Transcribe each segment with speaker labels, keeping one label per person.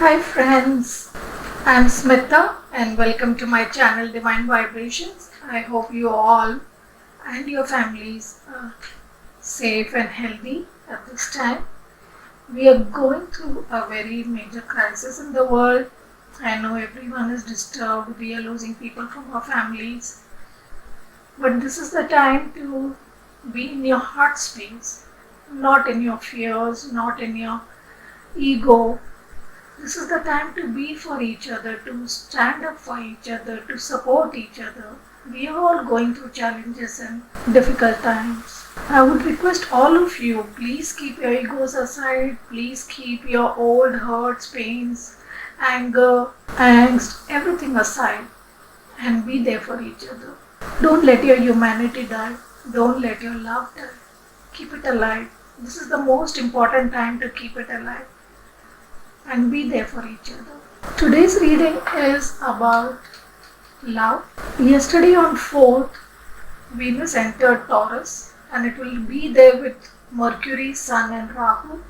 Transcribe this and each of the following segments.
Speaker 1: Hi friends, I'm Smita and welcome to my channel Divine Vibrations. I hope you all and your families are safe and healthy at this time. We are going through a very major crisis in the world. I know everyone is disturbed, we are losing people from our families, but this is the time to be in your heart space, not in your fears, not in your ego. This is the time to be for each other, to stand up for each other, to support each other. We are all going through challenges and difficult times. I would request all of you, please keep your egos aside, please keep your old hurts, pains, anger, angst, everything aside and be there for each other. Don't let your humanity die. Don't let your love die. Keep it alive. This is the most important time to keep it alive and be there for each other. Today's reading is about love. Yesterday on 4th, Venus entered Taurus and it will be there with Mercury, Sun and Rahu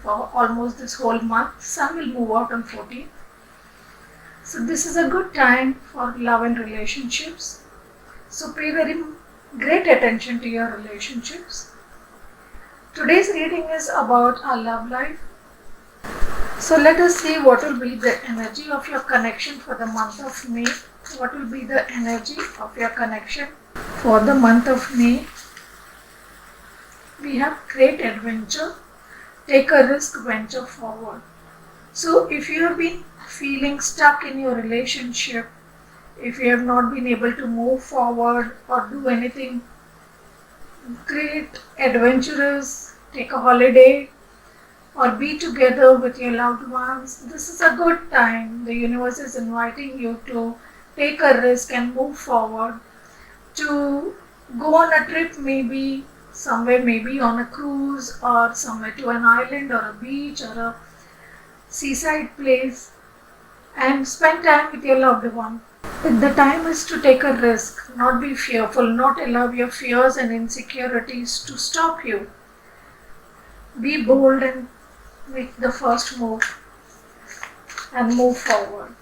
Speaker 1: for almost this whole month. Sun will move out on 14th. So this is a good time for love and relationships. So pay very great attention to your relationships. Today's reading is about our love life. So let us see what will be the energy of your connection for the month of May. What will be the energy of your connection for the month of May? We have great adventure. Take a risk, venture forward. So if you have been feeling stuck in your relationship, if you have not been able to move forward or do anything great, adventurous, take a holiday, or be together with your loved ones, this is a good time. The universe is inviting you to take a risk and move forward, to go on a trip, maybe somewhere, maybe on a cruise or somewhere to an island or a beach or a seaside place, and spend time with your loved one. The time is to take a risk, not be fearful, not allow your fears and insecurities to stop you. Be bold and make the first move and move forward.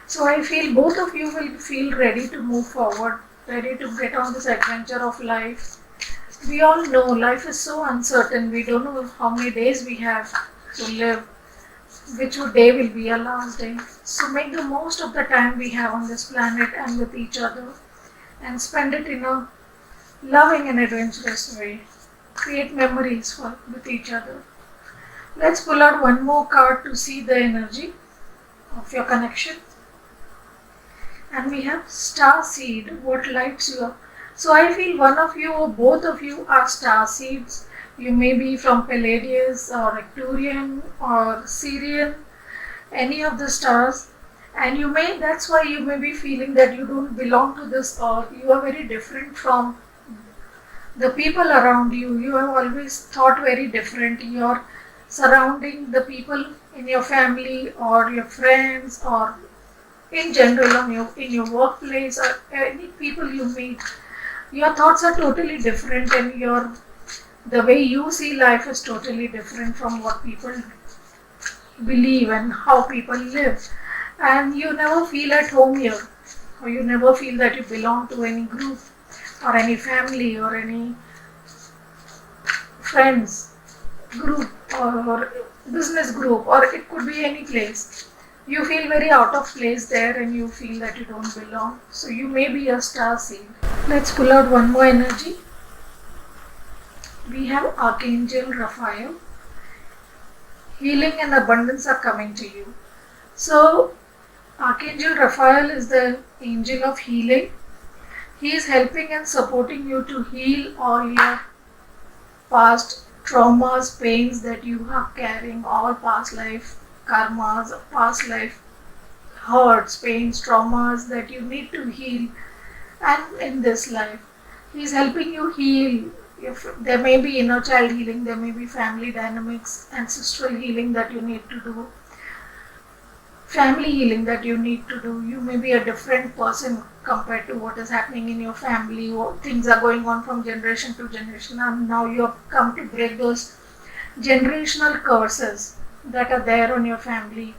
Speaker 1: So I feel both of you will feel ready to move forward, ready to get on this adventure of life. We all know life is so uncertain. We don't know how many days we have to live, which day will be our last day. So make the most of the time we have on this planet and with each other and spend it in a loving and adventurous way. Create memories with each other. Let's pull out one more card to see the energy of your connection. And we have star seed. What lights you up? So I feel one of you or both of you are star seeds. You may be from Palladius or Arcturian or Sirian, any of the stars. And that's why you may be feeling that you don't belong to this earth. You are very different from the people around you. You have always thought very different. You're surrounding the people in your family or your friends or in general in your workplace or any people you meet. Your thoughts are totally different and the way you see life is totally different from what people believe and how people live. And you never feel at home here, or you never feel that you belong to any group or any family or any friends group or business group, or it could be any place. You feel very out of place there and you feel that you don't belong. So you may be a star seed. Let's pull out one more energy. We have Archangel Raphael. Healing and abundance are coming to you. So Archangel Raphael is the angel of healing. He is helping and supporting you to heal all your past traumas, pains that you are carrying, all past life karmas, past life hurts, pains, traumas that you need to heal. And in this life, he is helping you heal. If there may be inner child healing, there may be family dynamics, ancestral healing that you need to do, family healing that you need to do. You may be a different person compared to what is happening in your family, or things are going on from generation to generation, and now you have come to break those generational curses that are there on your family,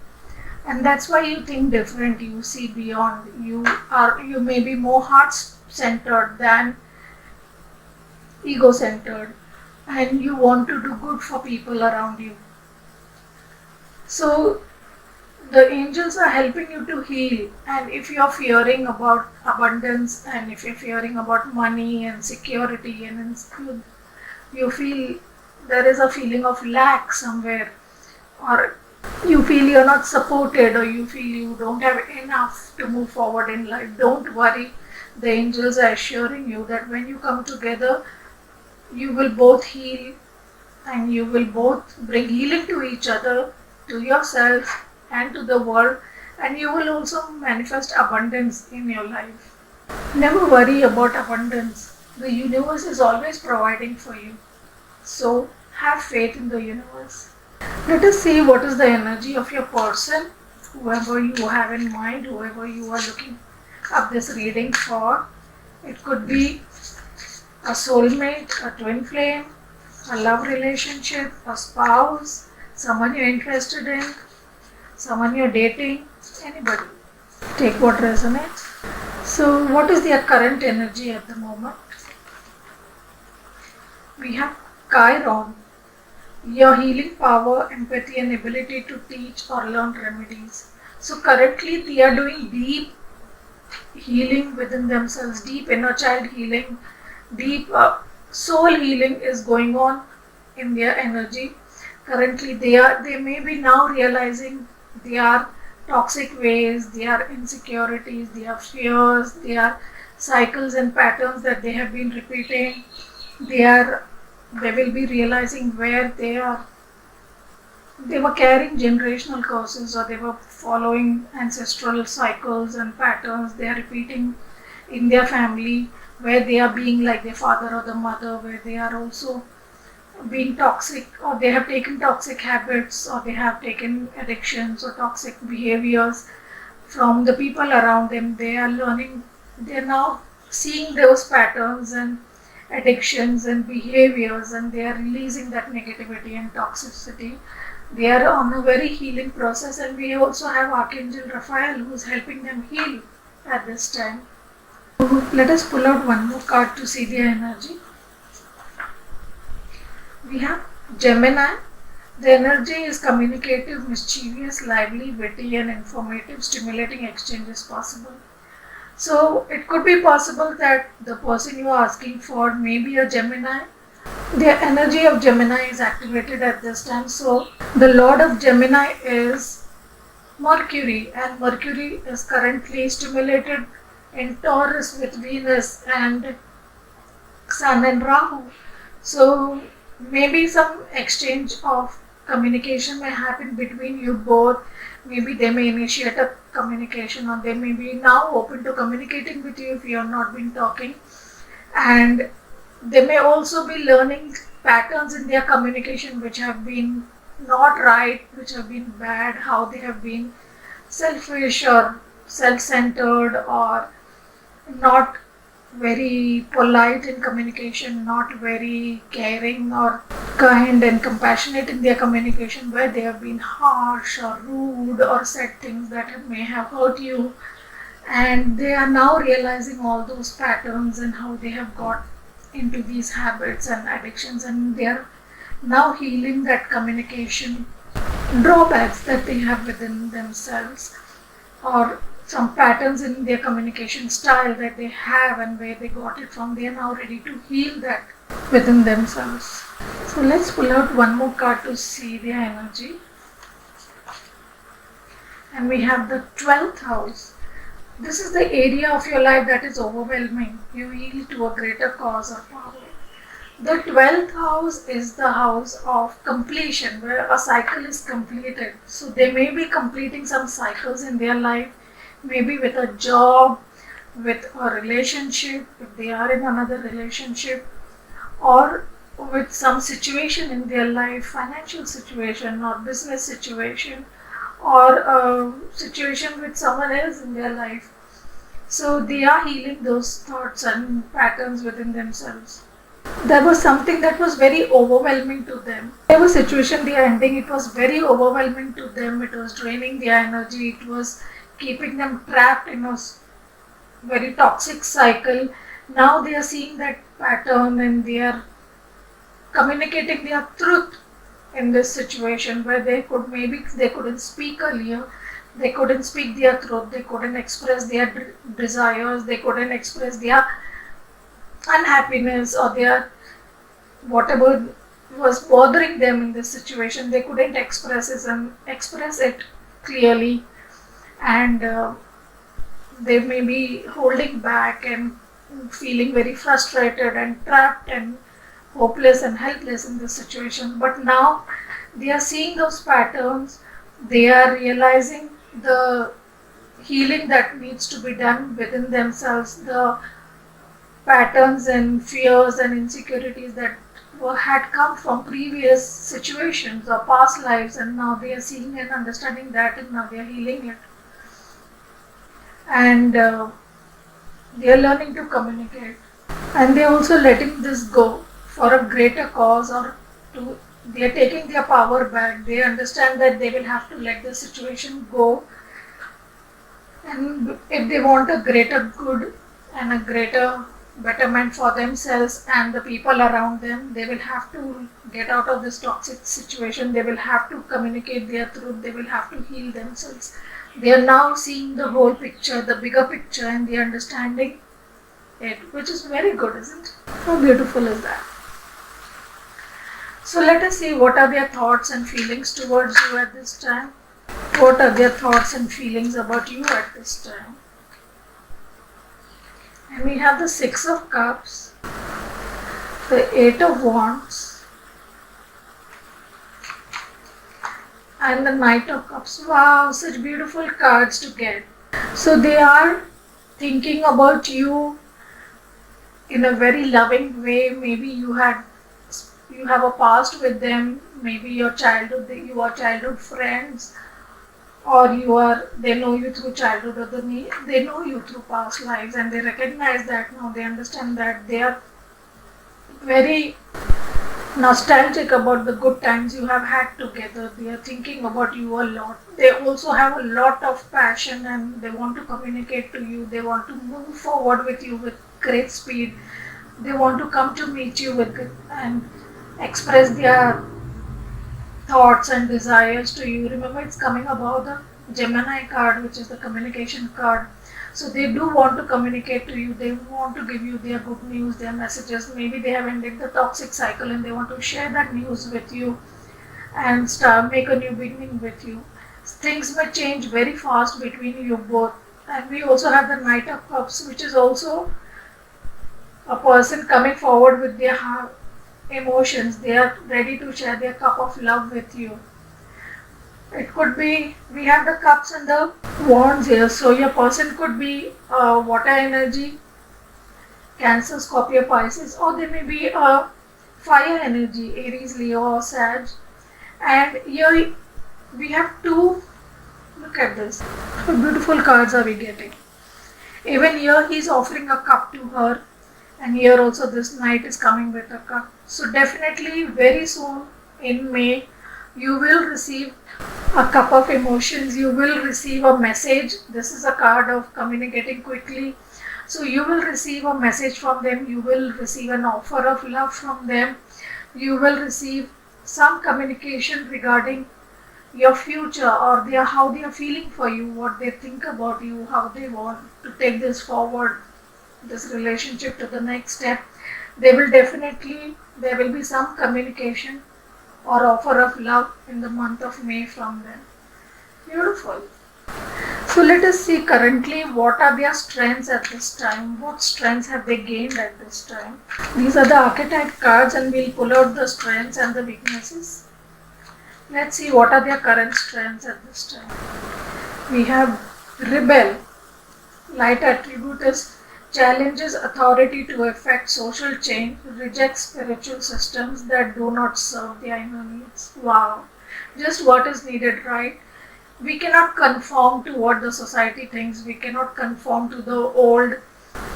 Speaker 1: and that's why you think different, you see beyond, you may be more heart centered than ego centered, and you want to do good for people around you. So the angels are helping you to heal, and if you're fearing about abundance, and if you're fearing about money and security, and you feel there is a feeling of lack somewhere, or you feel you're not supported, or you feel you don't have enough to move forward in life, don't worry. The angels are assuring you that when you come together, you will both heal, and you will both bring healing to each other, to yourself, and to the world, and you will also manifest abundance in your life. Never worry about abundance. The universe is always providing for you. So have faith in the universe. Let us see what is the energy of your person, whoever you have in mind, whoever you are looking up this reading for. It could be a soulmate, a twin flame, a love relationship, a spouse, someone you're interested in, someone you're dating, anybody. Take what resonates. So, what is their current energy at the moment? We have Chiron, your healing power, empathy, and ability to teach or learn remedies. So, currently, they are doing deep healing within themselves, deep inner child healing, deep soul healing is going on in their energy. Currently, they may be now realizing their toxic ways, their insecurities, their fears, their cycles and patterns that they have been repeating. They will be realizing where they were carrying generational curses, or they were following ancestral cycles and patterns they are repeating in their family, where they are being like their father or the mother, where they are also being toxic, or they have taken toxic habits, or they have taken addictions or toxic behaviors from the people around them. They are learning, they are now seeing those patterns and addictions and behaviors, and they are releasing that negativity and toxicity. They are on a very healing process, and we also have Archangel Raphael who is helping them heal at this time. So let us pull out one more card to see their energy. We have Gemini. The energy is communicative, mischievous, lively, witty, and informative, stimulating exchange is possible. So it could be possible that the person you are asking for may be a Gemini. The energy of Gemini is activated at this time. So the Lord of Gemini is Mercury, and Mercury is currently stimulated in Taurus with Venus and Sun and Rahu. So maybe some exchange of communication may happen between you both. Maybe they may initiate a communication, or they may be now open to communicating with you if you have not been talking. And they may also be learning patterns in their communication which have been not right, which have been bad, how they have been selfish or self-centered, or not very polite in communication, not very caring or kind and compassionate in their communication, where they have been harsh or rude or said things that may have hurt you. And they are now realizing all those patterns and how they have got into these habits and addictions, and they are now healing that communication drawbacks that they have within themselves, or some patterns in their communication style that they have and where they got it from. They are now ready to heal that within themselves. So let's pull out one more card to see their energy. And we have the 12th house. This is the area of your life that is overwhelming. You yield to a greater cause or power. The 12th house is the house of completion, where a cycle is completed. So they may be completing some cycles in their life, maybe with a job, with a relationship, if they are in another relationship, or with some situation in their life, financial situation or business situation, or a situation with someone else in their life. So they are healing those thoughts and patterns within themselves. There was something that was very overwhelming to them. They whatever situation they are ending, it was very overwhelming to them. It was draining their energy. It was keeping them trapped in a very toxic cycle. Now they are seeing that pattern and they are communicating their truth in this situation where they couldn't speak earlier. They couldn't speak their truth. They couldn't express their desires. They couldn't express their unhappiness or their whatever was bothering them in this situation. They couldn't express it clearly, and they may be holding back and feeling very frustrated and trapped and hopeless and helpless in this situation. But now they are seeing those patterns. They are realizing the healing that needs to be done within themselves, the patterns and fears and insecurities that had come from previous situations or past lives, and now they are seeing and understanding that, and now they are healing it. And they are learning to communicate, and they are also letting this go for a greater cause, or to they are taking their power back. They understand that they will have to let the situation go, and if they want a greater good and a greater betterment for themselves and the people around them, they will have to get out of this toxic situation. They will have to communicate their truth. They will have to heal themselves. They are now seeing the whole picture, the bigger picture, and they are understanding it, which is very good, isn't it? How beautiful is that? So let us see what are their thoughts and feelings towards you at this time. What are their thoughts and feelings about you at this time? And we have the Six of Cups, the Eight of Wands, and the Knight of Cups. Wow, such beautiful cards to get. So they are thinking about you in a very loving way. Maybe you have a past with them. Maybe you are childhood friends, or they know you through childhood, or they know you through past lives, and they recognize that now. They understand that. They are very nostalgic about the good times you have had together. They are thinking about you a lot. They also have a lot of passion, and they want to communicate to you. They want to move forward with you with great speed. They want to come to meet you and express their thoughts and desires to you. Remember, it's coming about the Gemini card, which is the communication card. So they do want to communicate to you. They want to give you their good news, their messages. Maybe they have ended the toxic cycle and they want to share that news with you and make a new beginning with you. Things may change very fast between you both. And we also have the Knight of Cups, which is also a person coming forward with their emotions. They are ready to share their cup of love with you. It could be, we have the cups and the wands here. So your person could be water energy, Cancer, Scorpio, Pisces, or they may be a fire energy, Aries, Leo, or Sag. And here we have two. Look at this. How beautiful cards are we getting? Even here he is offering a cup to her, and here also this knight is coming with a cup. So definitely very soon in May you will receive a cup of emotions. You will receive a message. This is a card of communicating quickly. So you will receive a message from them. You will receive an offer of love from them. You will receive some communication regarding your future, or how they are feeling for you, what they think about you, how they want to take this forward, this relationship to the next step. There will be some communication or offer of love in the month of May from them. Beautiful. So let us see currently what are their strengths at this time. What strengths have they gained at this time? These are the archetype cards, and we'll pull out the strengths and the weaknesses. Let's see what are their current strengths at this time. We have Rebel. Light attribute is challenges authority to effect social change, rejects spiritual systems that do not serve their inner needs. Wow. Just what is needed, right? We cannot conform to what the society thinks. We cannot conform to the old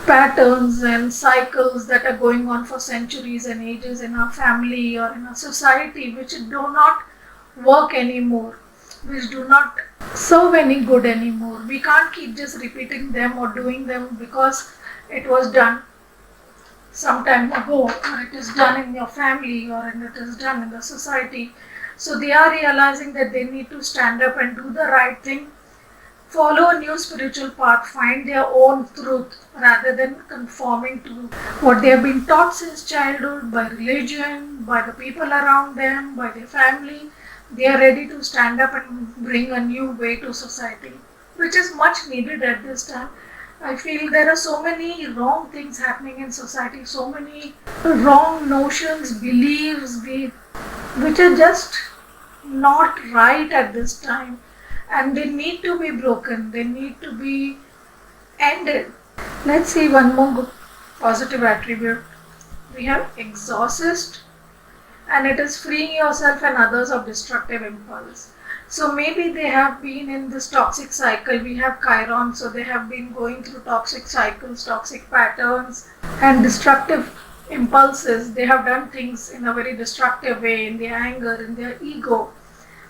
Speaker 1: patterns and cycles that are going on for centuries and ages in our family or in our society, which do not work anymore, which do not serve any good anymore. We can't keep just repeating them or doing them because it was done some time ago, or it is done in your family, or it is done in the society. So they are realizing that they need to stand up and do the right thing, follow a new spiritual path, find their own truth rather than conforming to what they have been taught since childhood by religion, by the people around them, by their family. They are ready to stand up and bring a new way to society, which is much needed at this time. I feel there are so many wrong things happening in society, so many wrong notions, beliefs, which are just not right at this time, and they need to be broken, they need to be ended. Let's see one more positive attribute. We have exorcist, and it is freeing yourself and others of destructive impulse. So maybe they have been in this toxic cycle. We have Chiron, so they have been going through toxic cycles, toxic patterns, and destructive impulses. They have done things in a very destructive way, in their anger, in their ego,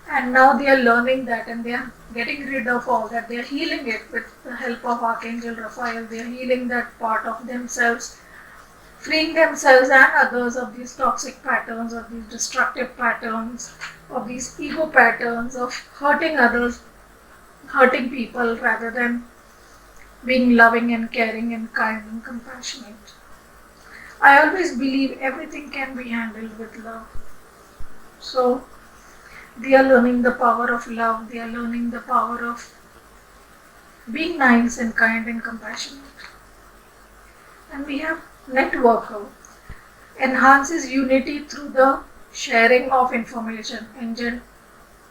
Speaker 1: and now they are learning that and they are getting rid of all that. They are healing it with the help of Archangel Raphael. They are healing that part of themselves, freeing themselves and others of these toxic patterns, of these destructive patterns, of these ego patterns of hurting others, hurting people rather than being loving and caring and kind and compassionate. I always believe everything can be handled with love. So they are learning the power of love, they are learning the power of being nice and kind and compassionate. And we have networker, enhances unity through the sharing of information,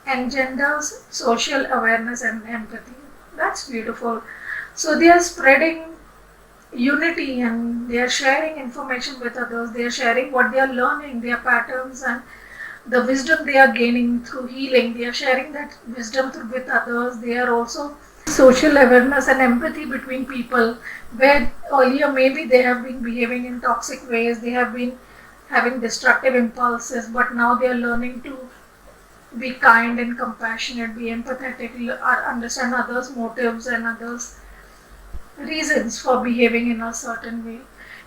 Speaker 1: engenders social awareness and empathy. That's beautiful. So they are spreading unity and they are sharing information with others, they are sharing what they are learning, their patterns and the wisdom they are gaining through healing. They are sharing that wisdom with others. They are also social awareness and empathy between people, where earlier maybe they have been behaving in toxic ways, they have been having destructive impulses, but now they are learning to be kind and compassionate, be empathetic, understand others' motives and others' reasons for behaving in a certain way.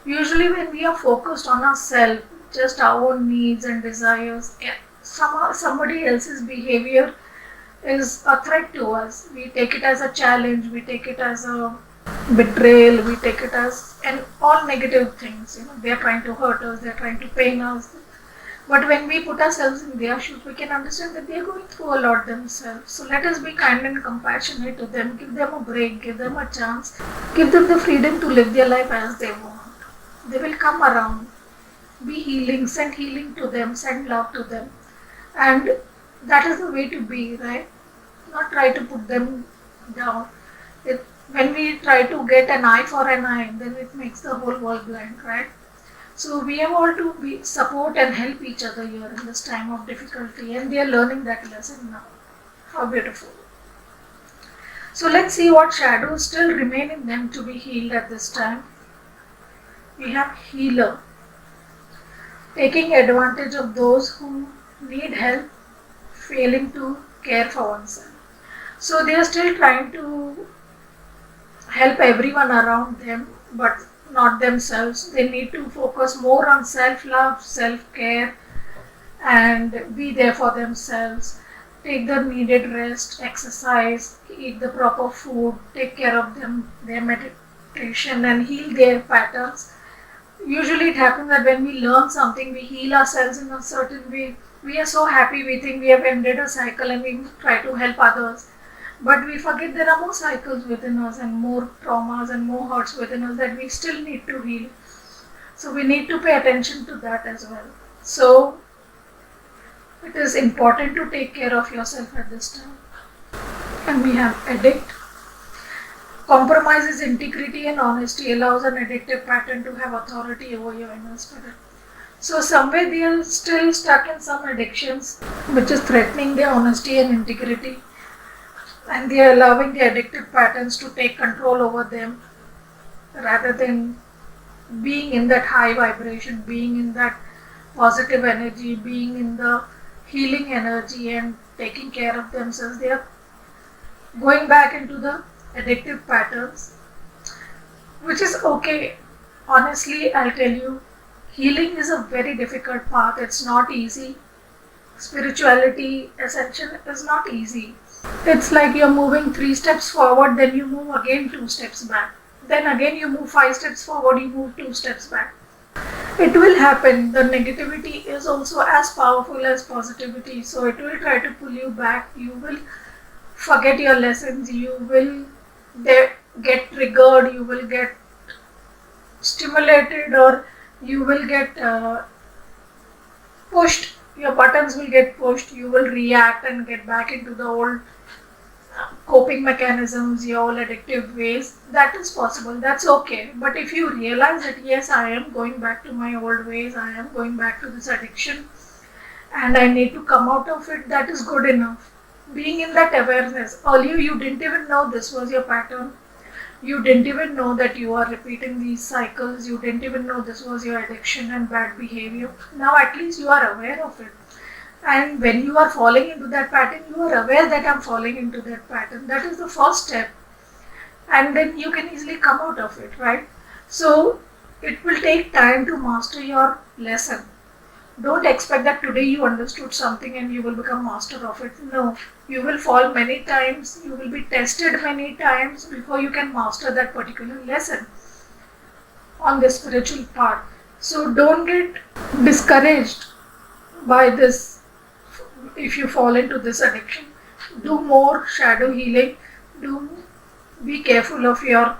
Speaker 1: Usually, when we are focused on ourselves, just our own needs and desires, somebody else's behavior is a threat to us. We take it as a challenge, we take it as a betrayal, we take it as all negative things. They are trying to hurt us, they are trying to pain us. But when we put ourselves in their shoes, we can understand that they are going through a lot themselves. So let us be kind and compassionate to them, give them a break, give them a chance, give them the freedom to live their life as they want. They will come around. Be healing, send healing to them, send love to them. And that is the way to be, right? Not try to put them down. When we try to get an eye for an eye, then it makes the whole world blind, right? So we have all to support and help each other here in this time of difficulty, and they are learning that lesson now. How beautiful. So let's see what shadows still remain in them to be healed at this time. We have healer, taking advantage of those who need help, failing to care for oneself. So they are still trying to help everyone around them, but not themselves. They need to focus more on self-love, self-care, and be there for themselves. Take the needed rest, exercise, eat the proper food, take care of them, their meditation, and heal their patterns. Usually it happens that when we learn something, we heal ourselves in a certain way. We are so happy, we think we have ended a cycle and we try to help others. But we forget there are more cycles within us and more traumas and more hurts within us that we still need to heal. So we need to pay attention to that as well. So it is important to take care of yourself at this time. And we have addict. Compromises integrity and honesty, allows an addictive pattern to have authority over your inner spirit. So somewhere they are still stuck in some addictions which is threatening their honesty and integrity, and they are allowing the addictive patterns to take control over them. rather than being in that high vibration, being in that positive energy, being in the healing energy and taking care of themselves. They are going back into the addictive patterns, which is okay. Honestly, I'll tell you, healing is a very difficult path. It's not easy. Spirituality ascension is not easy. It's like you're moving 3 steps forward, then you move again 2 steps back. Then again you move 5 steps forward, you move 2 steps back. It will happen. The negativity is also as powerful as positivity, so it will try to pull you back. You will forget your lessons, you will get triggered, you will get stimulated, or you will get pushed. Your buttons will get pushed, you will react and get back into the old coping mechanisms, your old addictive ways. That is possible, that's okay. But if you realize that yes, I am going back to my old ways, I am going back to this addiction and I need to come out of it, that is good enough. Being in that awareness, earlier you didn't even know this was your pattern, you didn't even know that you are repeating these cycles, you didn't even know this was your addiction and bad behavior. Now at least you are aware of it. And when you are falling into that pattern, you are aware that I'm falling into that pattern. That is the first step. And then you can easily come out of it, right? So it will take time to master your lesson. Don't expect that today you understood something and you will become master of it. No, you will fall many times, you will be tested many times before you can master that particular lesson on the spiritual part. So don't get discouraged by this if you fall into this addiction. Do more shadow healing, do be careful of your,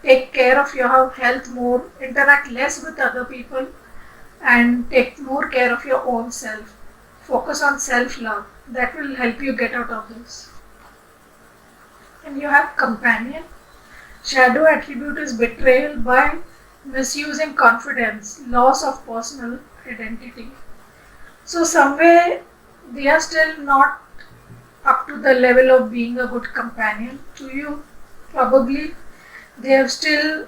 Speaker 1: take care of your health more, interact less with other people, and take more care of your own self. Focus on self-love. That will help you get out of this. And you have companion. Shadow attribute is betrayal by misusing confidence, loss of personal identity. So somewhere they are still not up to the level of being a good companion to you. Probably they still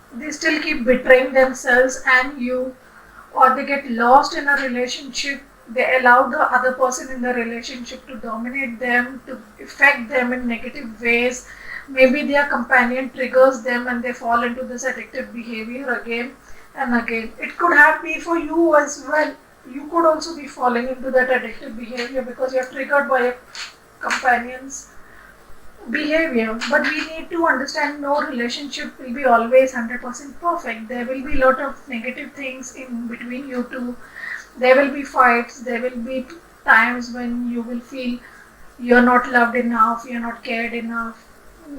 Speaker 1: keep betraying themselves and you, or they get lost in a relationship. They allow the other person in the relationship to dominate them, to affect them in negative ways. Maybe their companion triggers them and they fall into this addictive behavior again and again. It could have been for you as well. You could also be falling into that addictive behavior because you're triggered by a companion's behavior. But we need to understand no relationship will be always 100% perfect. There will be a lot of negative things in between you two. There will be fights, there will be times when you will feel you're not loved enough, you're not cared enough,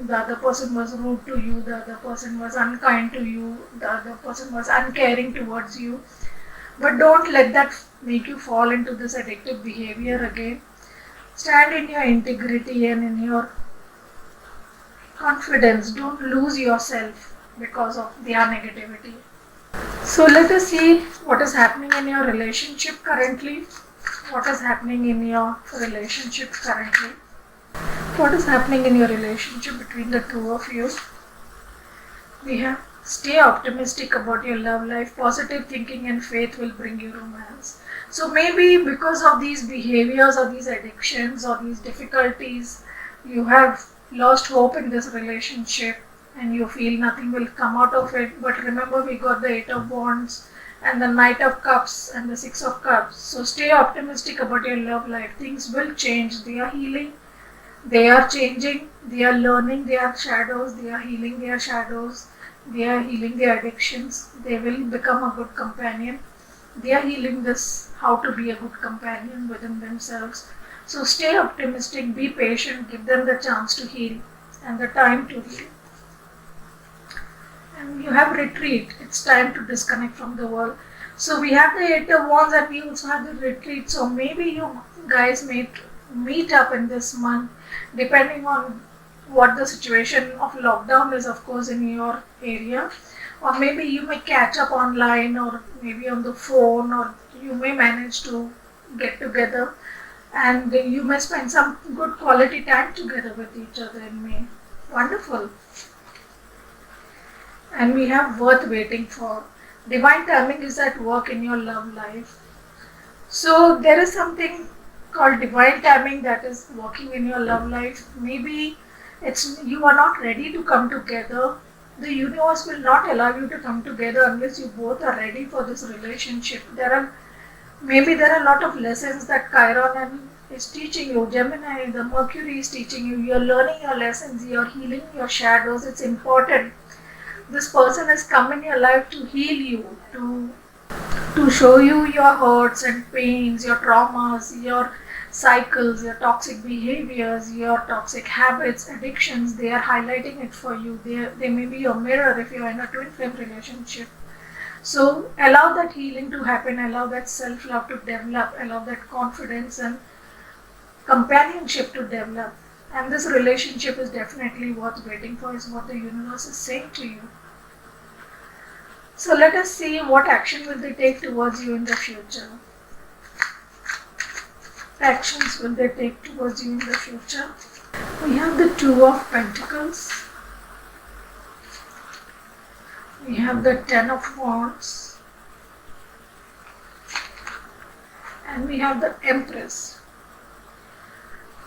Speaker 1: the other person was rude to you, the other person was unkind to you, the other person was uncaring towards you. But don't let that make you fall into this addictive behavior again. Stand in your integrity and in your confidence. Don't lose yourself because of their negativity. So let us see what is happening in your relationship currently. What is happening in your relationship currently? What is happening in your relationship between the two of you? We have stay optimistic about your love life. Positive thinking and faith will bring you romance. So maybe because of these behaviors or these addictions or these difficulties, you have lost hope in this relationship and you feel nothing will come out of it. But remember, we got the 8 of Wands and the Knight of Cups and the 6 of Cups. So stay optimistic about your love life. Things will change. They are healing. They are changing. They are learning their shadows. They are healing their shadows. They are healing their addictions. They will become a good companion. They are healing this, how to be a good companion within themselves. So stay optimistic, be patient, give them the chance to heal and the time to heal. And you have retreat. It's time to disconnect from the world. So we have the 8 of Wands and we also have the retreat. So maybe you guys may meet up in this month, depending on what the situation of lockdown is, of course, in your area. Or maybe you may catch up online or maybe on the phone, or you may manage to get together and you may spend some good quality time together with each other in May. Wonderful. And we have worth waiting for. Divine timing is at work in your love life. So there is something called divine timing that is working in your love life. Maybe it's you are not ready to come together. The universe will not allow you to come together unless you both are ready for this relationship. There are a lot of lessons that Chiron and is teaching you. Gemini, the Mercury is teaching you. You're learning your lessons. You're healing your shadows. It's important. This person has come in your life to heal you, to show you your hurts and pains, your traumas, your cycles, your toxic behaviors, your toxic habits, addictions. They are highlighting it for you. They may be your mirror if you are in a twin flame relationship. So allow that healing to happen, allow that self-love to develop, allow that confidence and companionship to develop. And this relationship is definitely worth waiting for, is what the universe is saying to you. So let us see what action will they take towards you in the future. Actions will they take towards you in the future. We have the Two of Pentacles. We have the Ten of Wands. And we have the Empress.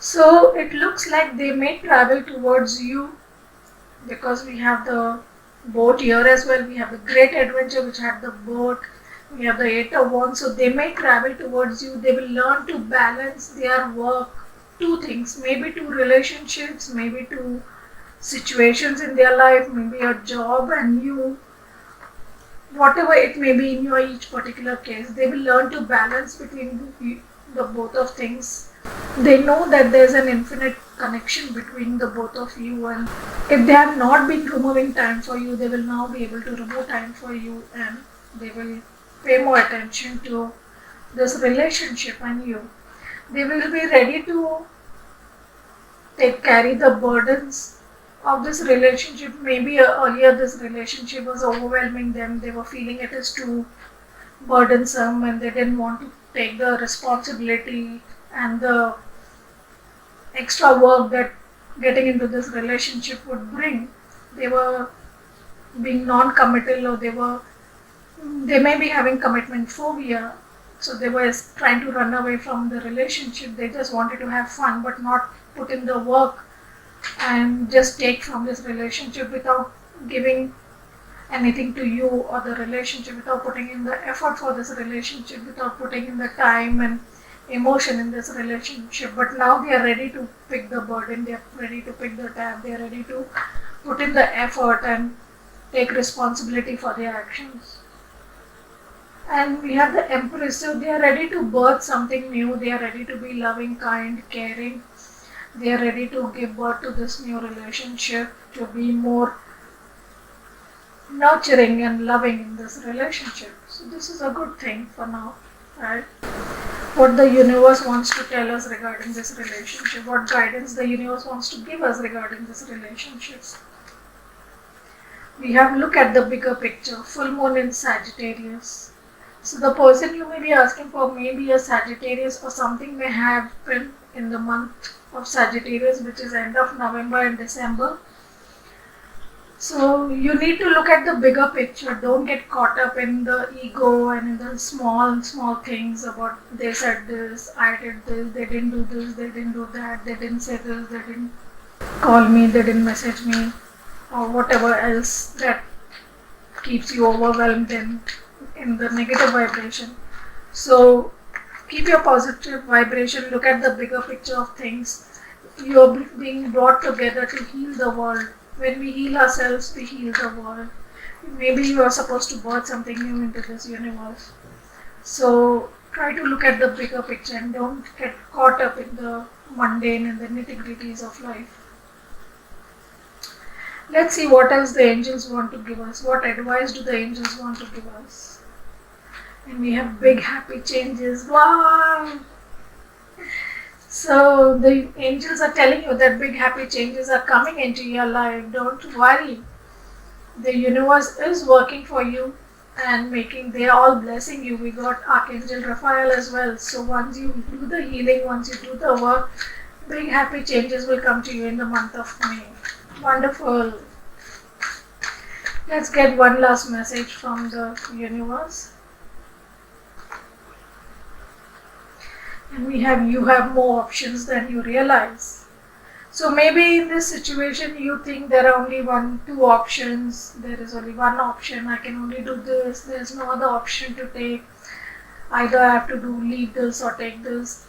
Speaker 1: So it looks like they may travel towards you because we have the boat here as well. We have the Great Adventure which had the boat. We have the Eight of Wands. So they may travel towards you. They will learn to balance their work. Two things. Maybe two relationships. Maybe two situations in their life. Maybe a job and you. Whatever it may be in your each particular case. They will learn to balance between the both of things. They know that there's an infinite connection between the both of you, and if they have not been removing time for you, they will now be able to remove time for you, and they will pay more attention to this relationship and you. They will be ready to carry the burdens of this relationship. Maybe earlier this relationship was overwhelming them. They were feeling it is too burdensome and they didn't want to take the responsibility and the extra work that getting into this relationship would bring. They were being non-committal, or they may be having commitment phobia. So they were trying to run away from the relationship. They just wanted to have fun but not put in the work and just take from this relationship without giving anything to you or the relationship, without putting in the effort for this relationship, without putting in the time and emotion in this relationship. But now they are ready to pick the burden, they are ready to pick the tab, they are ready to put in the effort and take responsibility for their actions. And we have the Empress, so they are ready to birth something new, they are ready to be loving, kind, caring, they are ready to give birth to this new relationship, to be more nurturing and loving in this relationship. So this is a good thing for now, right? What the universe wants to tell us regarding this relationship, what guidance the universe wants to give us regarding this relationship. We have look at the bigger picture, full moon in Sagittarius. So the person you may be asking for may be a Sagittarius, or something may happen in the month of Sagittarius, which is end of November and December. So you need to look at the bigger picture. Don't get caught up in the ego and in the small things about they said this, I did this, they didn't do this, they didn't do that, they didn't say this, they didn't call me, they didn't message me, or whatever else that keeps you overwhelmed in the negative vibration. So keep your positive vibration, look at the bigger picture of things. You're being brought together to heal the world. When we heal ourselves, we heal the world. Maybe you are supposed to birth something new into this universe. So try to look at the bigger picture and don't get caught up in the mundane and the nitty-gritties of life. Let's see what else the angels want to give us. What advice do the angels want to give us? And we have big happy changes. Wow! So the angels are telling you that big happy changes are coming into your life. Don't worry. The universe is working for you and they are all blessing you. We got Archangel Raphael as well. So once you do the healing, once you do the work, big happy changes will come to you in the month of May. Wonderful. Let's get one last message from the universe. And we have, you have more options than you realize. So maybe in this situation you think there are only two options. There is only one option. I can only do this. There is no other option to take. Either I have to leave this or take this.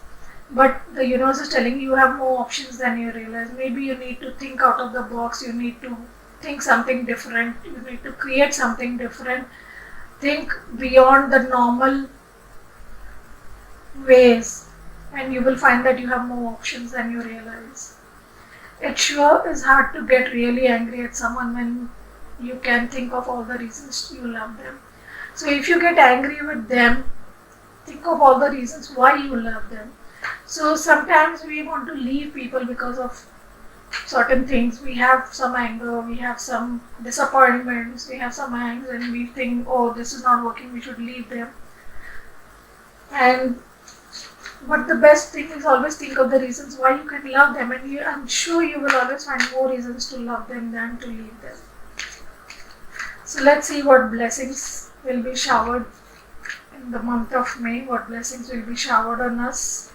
Speaker 1: But the universe is telling you have more options than you realize. Maybe you need to think out of the box. You need to think something different. You need to create something different. Think beyond the normal ways, and you will find that you have more options than you realize. It sure is hard to get really angry at someone when you can think of all the reasons you love them. So if you get angry with them, think of all the reasons why you love them. So sometimes we want to leave people because of certain things. We have some anger, we have some disappointments, we have some angst, and we think, oh, this is not working, we should leave them. But the best thing is always think of the reasons why you can love them, and I'm sure you will always find more reasons to love them than to leave them. So let's see what blessings will be showered in the month of May, what blessings will be showered on us.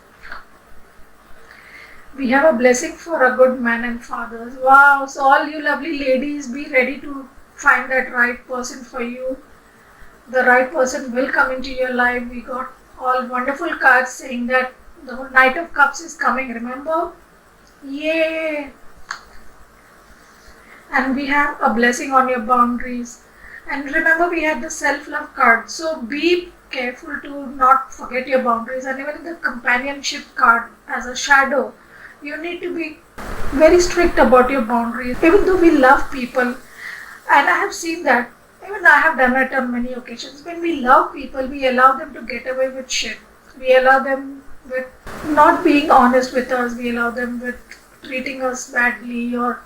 Speaker 1: We have a blessing for a good man and fathers. Wow, so all you lovely ladies, be ready to find that right person for you. The right person will come into your life. We got all wonderful cards saying that the Knight of Cups is coming, remember? Yay! And we have a blessing on your boundaries. And remember, we had the self-love card. So be careful to not forget your boundaries. And even the companionship card as a shadow, you need to be very strict about your boundaries. Even though we love people, and I have seen that, even I have done it on many occasions. When we love people, we allow them to get away with shit. We allow them with not being honest with us. We allow them with treating us badly, or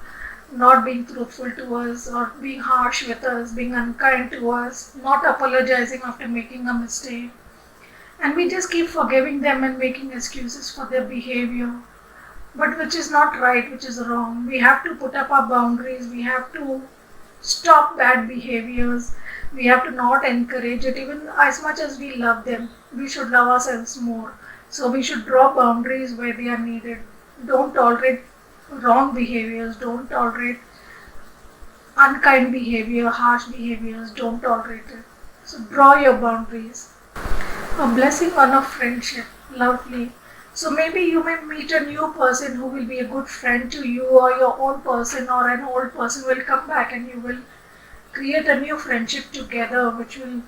Speaker 1: not being truthful to us, or being harsh with us, being unkind to us, not apologizing after making a mistake. And we just keep forgiving them and making excuses for their behavior. But which is not right, which is wrong. We have to put up our boundaries. We have to stop bad behaviors. We have to not encourage it. Even as much as we love them, we should love ourselves more. So we should draw boundaries where they are needed. Don't tolerate wrong behaviors. Don't tolerate unkind behavior, harsh behaviors. Don't tolerate it. So draw your boundaries. A blessing on a friendship. Lovely. So maybe you may meet a new person who will be a good friend to you, or your own person or an old person will come back and you will create a new friendship together, which will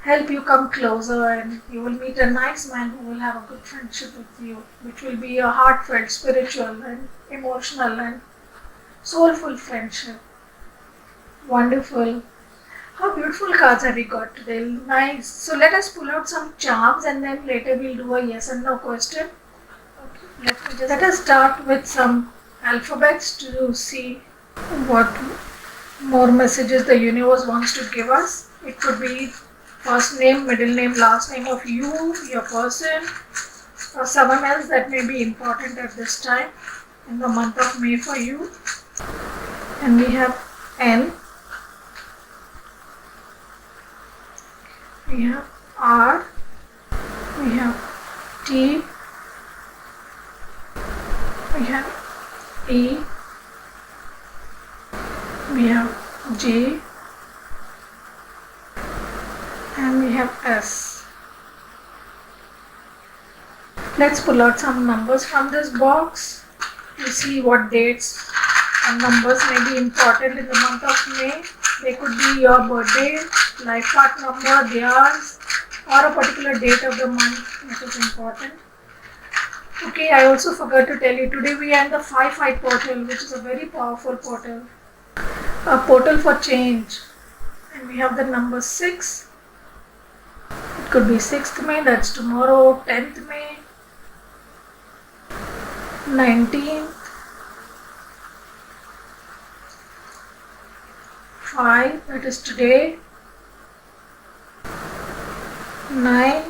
Speaker 1: help you come closer, and you will meet a nice man who will have a good friendship with you, which will be a heartfelt, spiritual and emotional and soulful friendship. Wonderful. How beautiful cards have we got today? Nice. So let us pull out some charms and then later we'll do a yes and no question. Okay. Let us start with some alphabets to see what more messages the universe wants to give us. It could be first name, middle name, last name of you, your person, or someone else that may be important at this time in the month of May for you. And we have N. We have R, we have T, we have E, we have J, and we have S. Let's pull out some numbers from this box to see what dates and numbers may be important in the month of May. They could be your birthday, life path number, theirs, or a particular date of the month that is important. Okay, I also forgot to tell you, today we are in the 5-5 portal, which is a very powerful portal. A portal for change. And we have the number 6. It could be 6th May, that's tomorrow, 10th May, 19th, 5, that is today, 9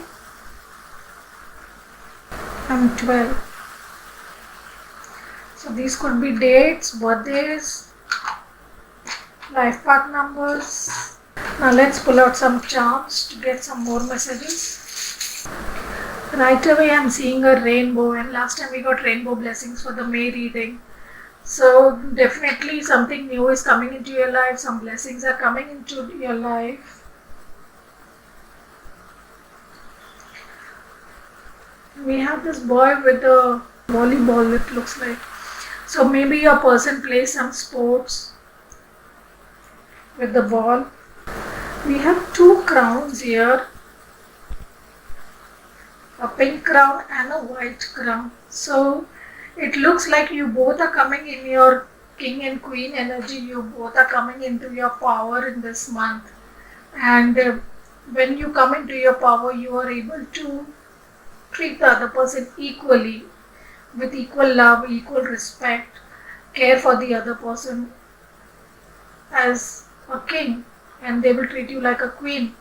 Speaker 1: and 12. So these could be dates, birthdays, life path numbers. Now let's pull out some charms to get some more messages. Right away I'm seeing a rainbow, and last time we got rainbow blessings for the May reading. So definitely something new is coming into your life, some blessings are coming into your life. We have this boy with a volleyball, it looks like. So maybe a person plays some sports with the ball. We have two crowns here, a pink crown and a white crown. So it looks like you both are coming in your king and queen energy. You both are coming into your power in this month. And when you come into your power, you are able to treat the other person equally, with equal love, equal respect, care for the other person as a king, and they will treat you like a queen,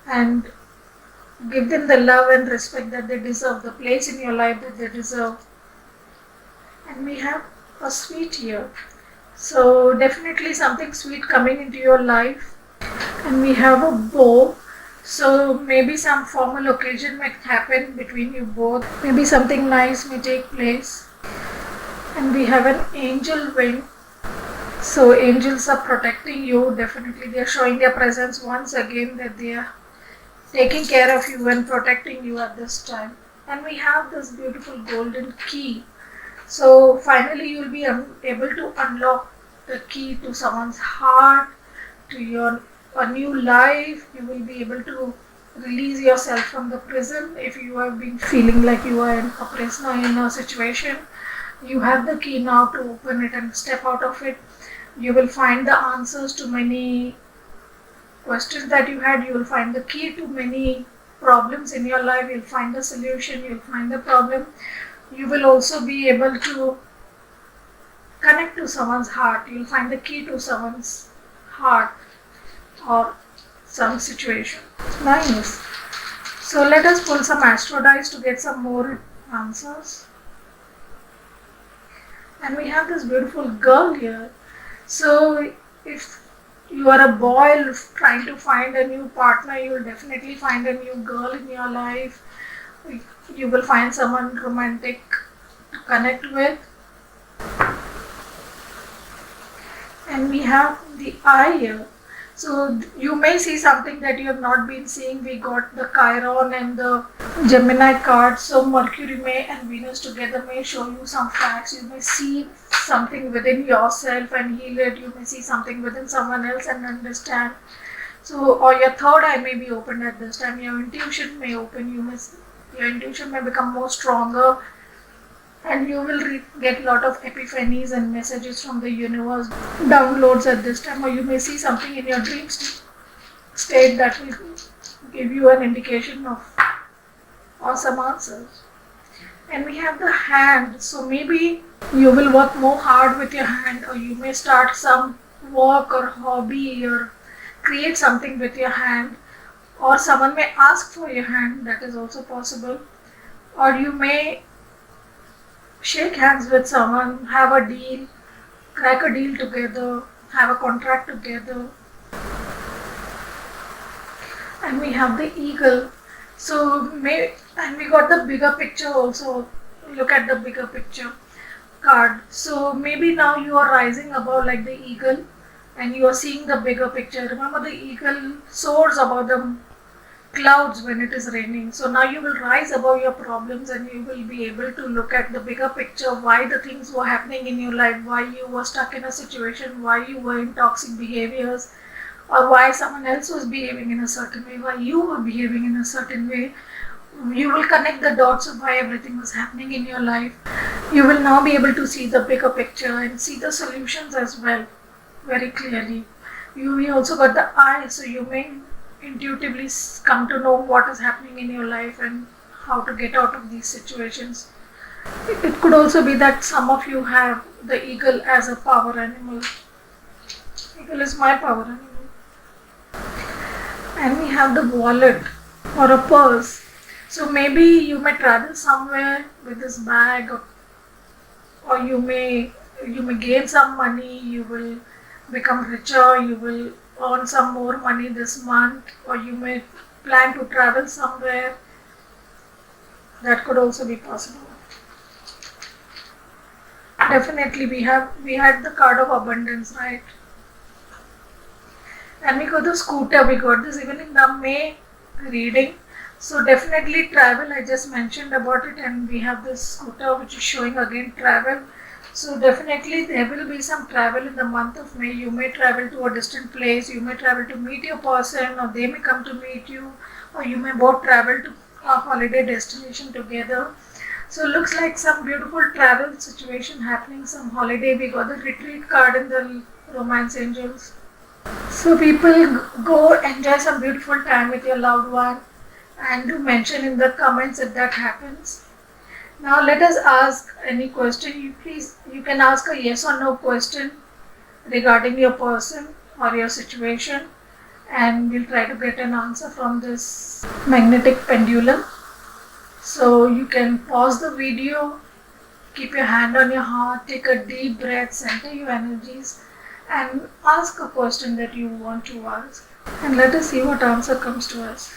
Speaker 1: and give them the love and respect that they deserve, the place in your life that they deserve. And we have a sweet here. So definitely something sweet coming into your life. And we have a bow. So maybe some formal occasion might happen between you both. Maybe something nice may take place. And we have an angel wing. So angels are protecting you. Definitely they are showing their presence once again, that they are taking care of you and protecting you at this time. And we have this beautiful golden key. So finally you will be able to unlock the key to someone's heart, to a new life. You will be able to release yourself from the prison. If you have been feeling like you are a prisoner in a situation, you have the key now to open it and step out of it. You will find the answers to many questions that you had. You will find the key to many problems in your life. You'll find the solution, you'll find the problem. You will also be able to connect to someone's heart. You'll find the key to someone's heart or some situation. Nice. So let us pull some astro dice to get some more answers. And we have this beautiful girl here. So if you are a boy trying to find a new partner, you will definitely find a new girl in your life. You will find someone romantic to connect with. And we have the eye here. So you may see something that you have not been seeing. We got the Chiron and the Gemini card. So Mercury may and Venus together may show you some facts. You may see something within yourself and heal it. You may see something within someone else and understand. So, or your third eye may be opened at this time. Your intuition may open. Your intuition may become more stronger, and you will get a lot of epiphanies and messages from the universe, downloads at this time. Or you may see something in your dream state that will give you an indication of awesome answers. And we have the hand. So maybe you will work more hard with your hand, or you may start some work or hobby or create something with your hand, or someone may ask for your hand. That is also possible. Or you may shake hands with someone, have a deal, crack a deal together, have a contract together. And we have the eagle. So and we got the bigger picture also. Look at the bigger picture card. So maybe now you are rising above like the eagle, and you are seeing the bigger picture. Remember, the eagle soars above the clouds when it is raining. So now you will rise above your problems, and you will be able to look at the bigger picture, why the things were happening in your life, why you were stuck in a situation, why you were in toxic behaviors, or why someone else was behaving in a certain way, why you were behaving in a certain way. You will connect the dots of why everything was happening in your life. You will now be able to see the bigger picture and see the solutions as well very clearly. You also got the eye, so you may intuitively come to know what is happening in your life and how to get out of these situations. It could also be that some of you have the eagle as a power animal. Eagle is my power animal. And we have the wallet or a purse. So maybe you may travel somewhere with this bag, or you may gain some money. You will become richer, you will earn some more money this month, or you may plan to travel somewhere. That could also be possible. Definitely we had the card of abundance, right? And we got the scooter, we got this even in the May reading. So definitely travel, I just mentioned about it, and we have this scooter which is showing again travel. So definitely there will be some travel in the month of May. You may travel to a distant place, you may travel to meet your person, or they may come to meet you, or you may both travel to a holiday destination together. So looks like some beautiful travel situation happening, some holiday. We got the retreat card in the Romance Angels. So people go enjoy some beautiful time with your loved one, and do mention in the comments if that happens. Now let us ask any question. You can ask a yes or no question regarding your person or your situation, and we'll try to get an answer from this magnetic pendulum. So you can pause the video, keep your hand on your heart, take a deep breath, center your energies, and ask a question that you want to ask. And let us see what answer comes to us.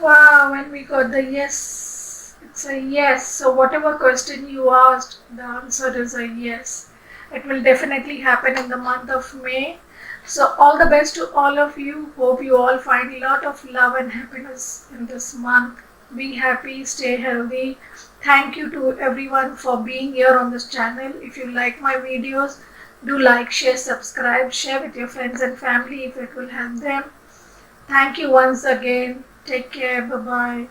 Speaker 1: Wow, when we got the yes, it's a yes. So whatever question you asked, the answer is a yes. It will definitely happen in the month of May. So all the best to all of you. Hope you all find a lot of love and happiness in this month. Be happy, stay healthy. Thank you to everyone for being here on this channel. If you like my videos, do like, share, subscribe, share with your friends and family if it will help them. Thank you once again. Take care. Bye bye.